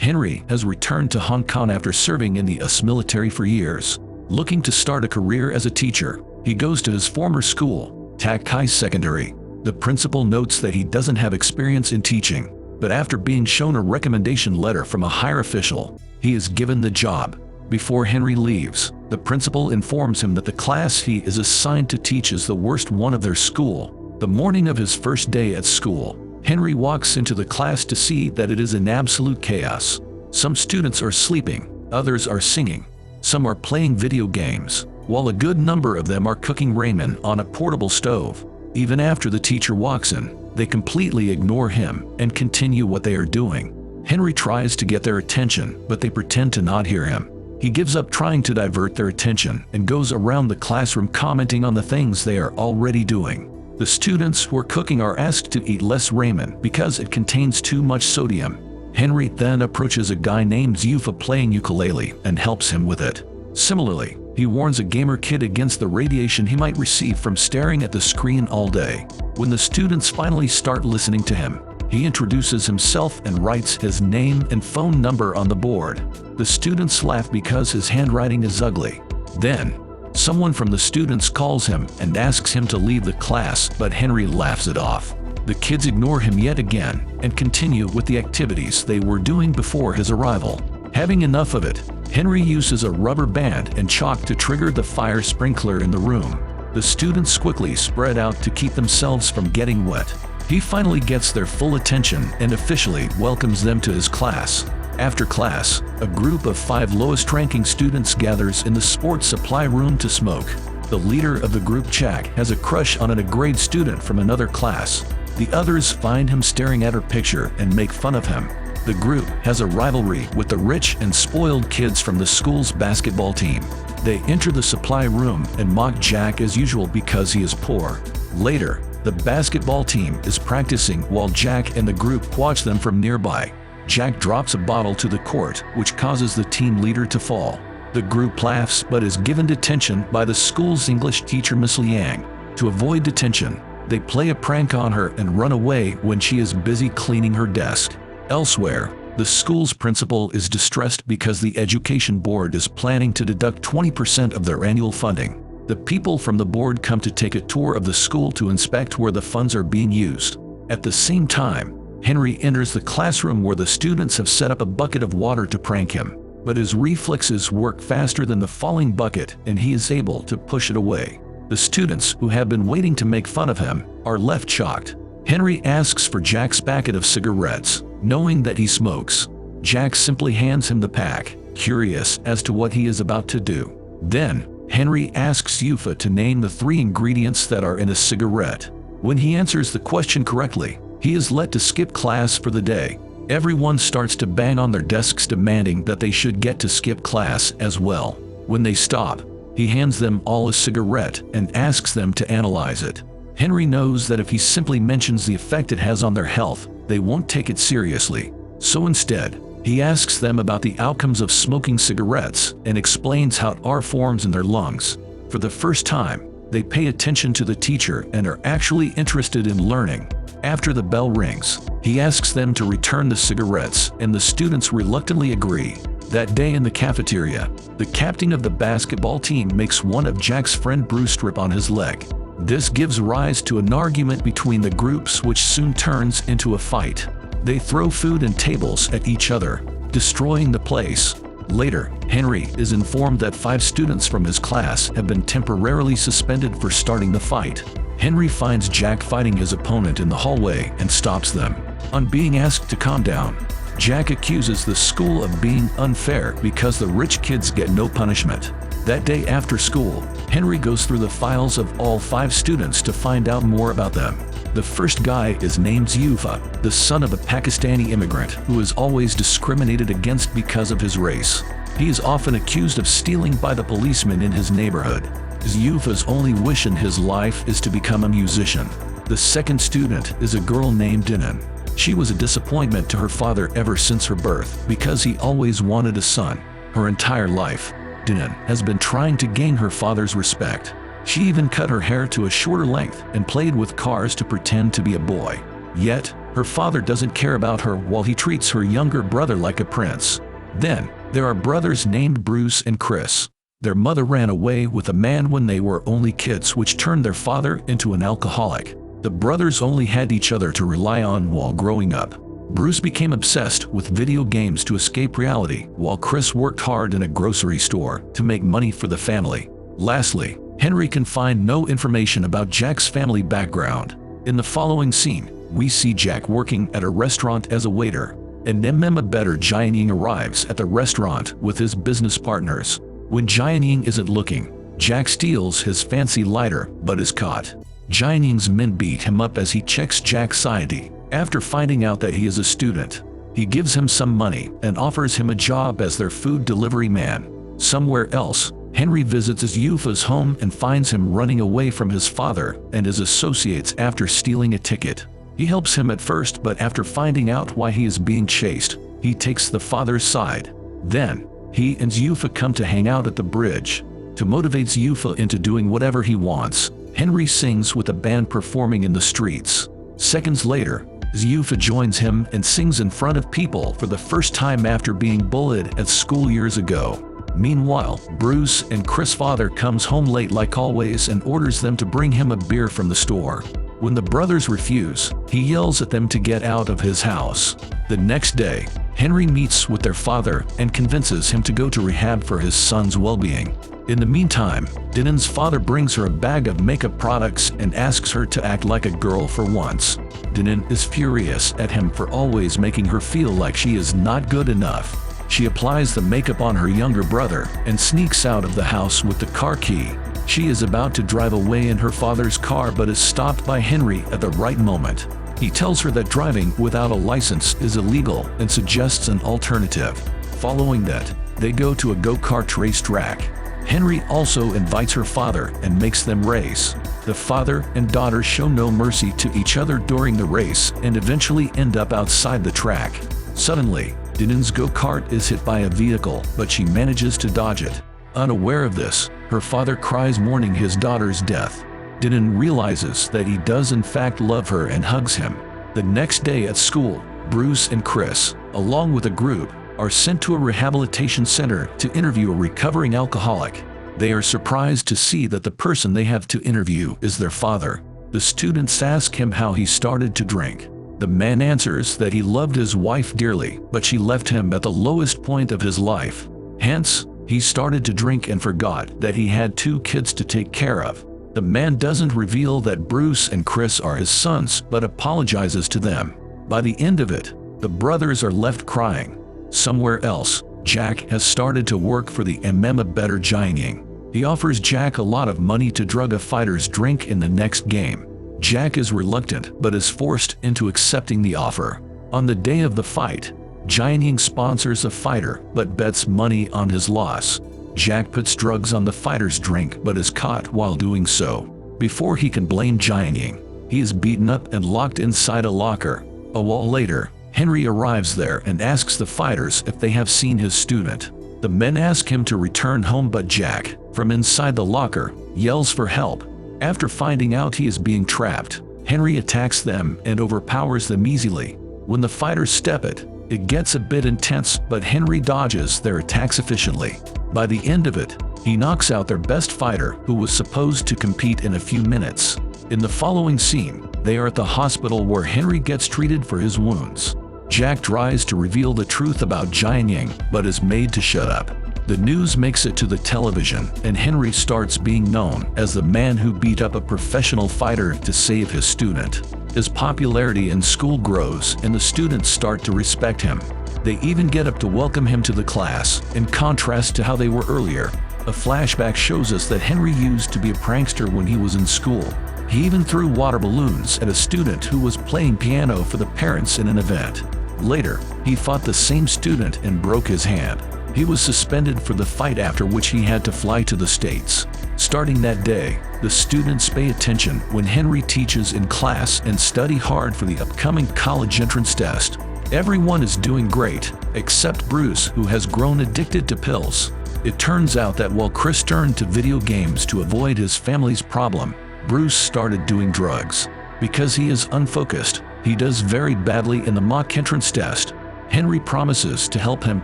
Henry has returned to Hong Kong after serving in the US military for years. Looking to start a career as a teacher, he goes to his former school, Teahes Secondary. The principal notes that he doesn't have experience in teaching, but after being shown a recommendation letter from a higher official, he is given the job. Before Henry leaves, the principal informs him that the class he is assigned to teach is the worst one of their school. The morning of his first day at school, Henry walks into the class to see that it is in absolute chaos. Some students are sleeping, others are singing, some are playing video games, while a good number of them are cooking ramen on a portable stove. Even after the teacher walks in, they completely ignore him and continue what they are doing. Henry tries to get their attention, but they pretend to not hear him. He gives up trying to divert their attention and goes around the classroom commenting on the things they are already doing. The students who are cooking are asked to eat less ramen because it contains too much sodium. Henry then approaches a guy named Yufa playing ukulele and helps him with it. Similarly, he warns a gamer kid against the radiation he might receive from staring at the screen all day. When the students finally start listening to him, he introduces himself and writes his name and phone number on the board. The students laugh because his handwriting is ugly. Then, someone from the students calls him and asks him to leave the class, but Henry laughs it off. The kids ignore him yet again and continue with the activities they were doing before his arrival. Having enough of it, Henry uses a rubber band and chalk to trigger the fire sprinkler in the room. The students quickly spread out to keep themselves from getting wet. He finally gets their full attention and officially welcomes them to his class. After class, a group of 5 lowest-ranking students gathers in the sports supply room to smoke. The leader of the group, Jack, has a crush on a grade student from another class. The others find him staring at her picture and make fun of him. The group has a rivalry with the rich and spoiled kids from the school's basketball team. They enter the supply room and mock Jack as usual because he is poor. Later, the basketball team is practicing while Jack and the group watch them from nearby. Jack drops a bottle to the court, which causes the team leader to fall. The group laughs but is given detention by the school's English teacher, Miss Liang. To avoid detention, they play a prank on her and run away when she is busy cleaning her desk. Elsewhere, the school's principal is distressed because the education board is planning to deduct 20% of their annual funding. The people from the board come to take a tour of the school to inspect where the funds are being used. At the same time, Henry enters the classroom where the students have set up a bucket of water to prank him, but his reflexes work faster than the falling bucket and he is able to push it away. The students, who have been waiting to make fun of him, are left shocked. Henry asks for Jack's packet of cigarettes, knowing that he smokes. Jack simply hands him the pack, curious as to what he is about to do. Then, Henry asks Yufa to name the 3 ingredients that are in a cigarette. When he answers the question correctly, he is let to skip class for the day. Everyone starts to bang on their desks demanding that they should get to skip class as well. When they stop, he hands them all a cigarette and asks them to analyze it. Henry knows that if he simply mentions the effect it has on their health, they won't take it seriously. So instead, he asks them about the outcomes of smoking cigarettes and explains how it forms in their lungs. For the first time, they pay attention to the teacher and are actually interested in learning. After the bell rings, he asks them to return the cigarettes and the students reluctantly agree. That day in the cafeteria, the captain of the basketball team makes one of Jack's friend Bruce strip on his leg. This gives rise to an argument between the groups which soon turns into a fight. They throw food and tables at each other, destroying the place. Later, Henry is informed that 5 students from his class have been temporarily suspended for starting the fight. Henry finds Jack fighting his opponent in the hallway and stops them. On being asked to calm down, Jack accuses the school of being unfair because the rich kids get no punishment. That day after school, Henry goes through the files of all 5 students to find out more about them. The first guy is named Yufa, the son of a Pakistani immigrant who is always discriminated against because of his race. He is often accused of stealing by the policemen in his neighborhood. Yufa's only wish in his life is to become a musician. The second student is a girl named Dinan. She was a disappointment to her father ever since her birth because he always wanted a son. Her entire life, Dinan has been trying to gain her father's respect. She even cut her hair to a shorter length and played with cars to pretend to be a boy. Yet, Her father doesn't care about her while he treats her younger brother like a prince. Then, there are brothers named Bruce and Chris. Their mother ran away with a man when they were only kids, which turned their father into an alcoholic. The brothers only had each other to rely on while growing up. Bruce became obsessed with video games to escape reality, while Chris worked hard in a grocery store to make money for the family. Lastly, Henry can find no information about Jack's family background. In the following scene, we see Jack working at a restaurant as a waiter. And Emma Better Jianying arrives at the restaurant with his business partners. When Jianying isn't looking, Jack steals his fancy lighter but is caught. Jianying's men beat him up as he checks Jack's ID. After finding out that he is a student, he gives him some money and offers him a job as their food delivery man. Somewhere else, Henry visits his Yufa's home and finds him running away from his father and his associates after stealing a ticket. He helps him at first, but after finding out why he is being chased, he takes the father's side. Then, he and Yufa come to hang out at the bridge. To motivate Yufa into doing whatever he wants, Henry sings with a band performing in the streets. Seconds later, Yufa joins him and sings in front of people for the first time after being bullied at school years ago. Meanwhile, Bruce and Chris' father comes home late like always and orders them to bring him a beer from the store. When the brothers refuse, he yells at them to get out of his house. The next day, Henry meets with their father and convinces him to go to rehab for his son's well-being. In the meantime, Dinan's father brings her a bag of makeup products and asks her to act like a girl for once. Dinan is furious at him for always making her feel like she is not good enough. She applies the makeup on her younger brother and sneaks out of the house with the car key. She is about to drive away in her father's car but is stopped by Henry at the right moment. He tells her that driving without a license is illegal and suggests an alternative. Following that, they go to a go-kart racetrack. Henry also invites her father and makes them race. The father and daughter show no mercy to each other during the race and eventually end up outside the track. Suddenly, Dinan's go-kart is hit by a vehicle, but she manages to dodge it. Unaware of this, her father cries mourning his daughter's death. Dinan realizes that he does in fact love her and hugs him. The next day at school, Bruce and Chris, along with a group, are sent to a rehabilitation center to interview a recovering alcoholic. They are surprised to see that the person they have to interview is their father. The students ask him how he started to drink. The man answers that he loved his wife dearly, but she left him at the lowest point of his life. Hence, he started to drink and forgot that he had 2 kids to take care of. The man doesn't reveal that Bruce and Chris are his sons, but apologizes to them. By the end of it, the brothers are left crying. Somewhere else, Jack has started to work for the Emma Better Jianying. He offers Jack a lot of money to drug a fighter's drink in the next game. Jack is reluctant but is forced into accepting the offer. On the day of the fight, Jianying sponsors a fighter but bets money on his loss. Jack puts drugs on the fighter's drink but is caught while doing so. Before he can blame Jianying, he is beaten up and locked inside a locker. A while later, Henry arrives there and asks the fighters if they have seen his student. The men ask him to return home, but Jack, from inside the locker, yells for help. After finding out he is being trapped, Henry attacks them and overpowers them easily. When the fighters step it gets a bit intense, but Henry dodges their attacks efficiently. By the end of it, he knocks out their best fighter, who was supposed to compete in a few minutes. In the following scene, they are at the hospital where Henry gets treated for his wounds. Jack tries to reveal the truth about Jianying, but is made to shut up. The news makes it to the television, and Henry starts being known as the man who beat up a professional fighter to save his student. His popularity in school grows, and the students start to respect him. They even get up to welcome him to the class, in contrast to how they were earlier. A flashback shows us that Henry used to be a prankster when he was in school. He even threw water balloons at a student who was playing piano for the parents in an event. Later, he fought the same student and broke his hand. He was suspended for the fight, after which he had to fly to the States. Starting that day, the students pay attention when Henry teaches in class and study hard for the upcoming college entrance test. Everyone is doing great, except Bruce, who has grown addicted to pills. It turns out that while Chris turned to video games to avoid his family's problem, Bruce started doing drugs. Because he is unfocused, He does very badly in the mock entrance test. Henry promises to help him,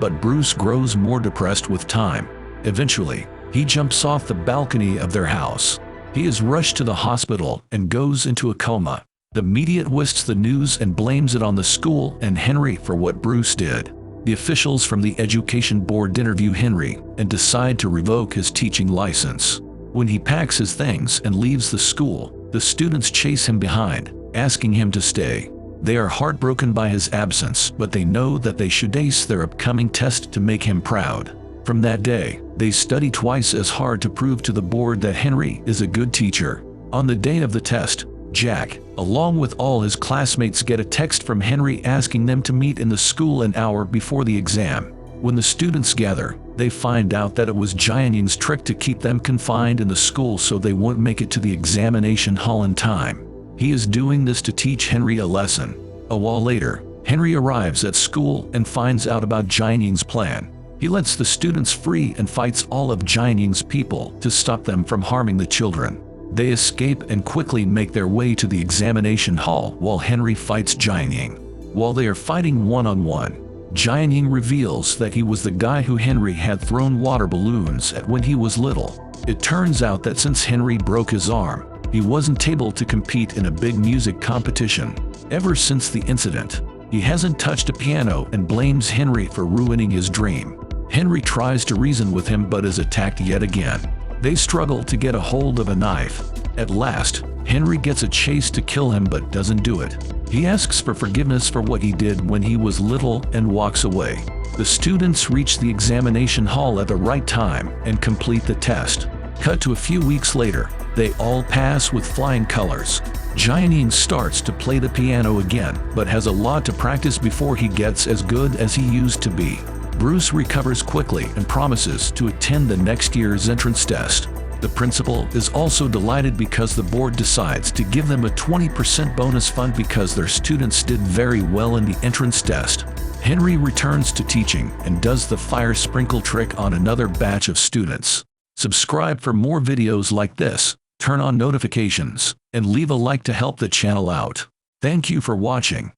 but Bruce grows more depressed with time. Eventually, he jumps off the balcony of their house. He is rushed to the hospital and goes into a coma. The media twists the news and blames it on the school and Henry for what Bruce did. The officials from the education board interview Henry and decide to revoke his teaching license. When he packs his things and leaves the school, the students chase him behind, asking him to stay. They are heartbroken by his absence, but they know that they should ace their upcoming test to make him proud. From that day, they study twice as hard to prove to the board that Henry is a good teacher. On the day of the test, Jack, along with all his classmates, get a text from Henry asking them to meet in the school an hour before the exam. When the students gather, they find out that it was Jianying's trick to keep them confined in the school so they won't make it to the examination hall in time. He is doing this to teach Henry a lesson. A while later, Henry arrives at school and finds out about Jianying's plan. He lets the students free and fights all of Jianying's people to stop them from harming the children. They escape and quickly make their way to the examination hall while Henry fights Jianying. While they are fighting one-on-one, Jianying reveals that he was the guy who Henry had thrown water balloons at when he was little. It turns out that since Henry broke his arm, he wasn't able to compete in a big music competition. Ever since the incident, he hasn't touched a piano and blames Henry for ruining his dream. Henry tries to reason with him but is attacked yet again. They struggle to get a hold of a knife. At last, Henry gets a chase to kill him but doesn't do it. He asks for forgiveness for what he did when he was little and walks away. The students reach the examination hall at the right time and complete the test. Cut to a few weeks later, they all pass with flying colors. Jianying starts to play the piano again, but has a lot to practice before he gets as good as he used to be. Bruce recovers quickly and promises to attend the next year's entrance test. The principal is also delighted because the board decides to give them a 20% bonus fund because their students did very well in the entrance test. Henry returns to teaching and does the fire sprinkle trick on another batch of students. Subscribe for more videos like this, turn on notifications, and leave a like to help the channel out. Thank you for watching.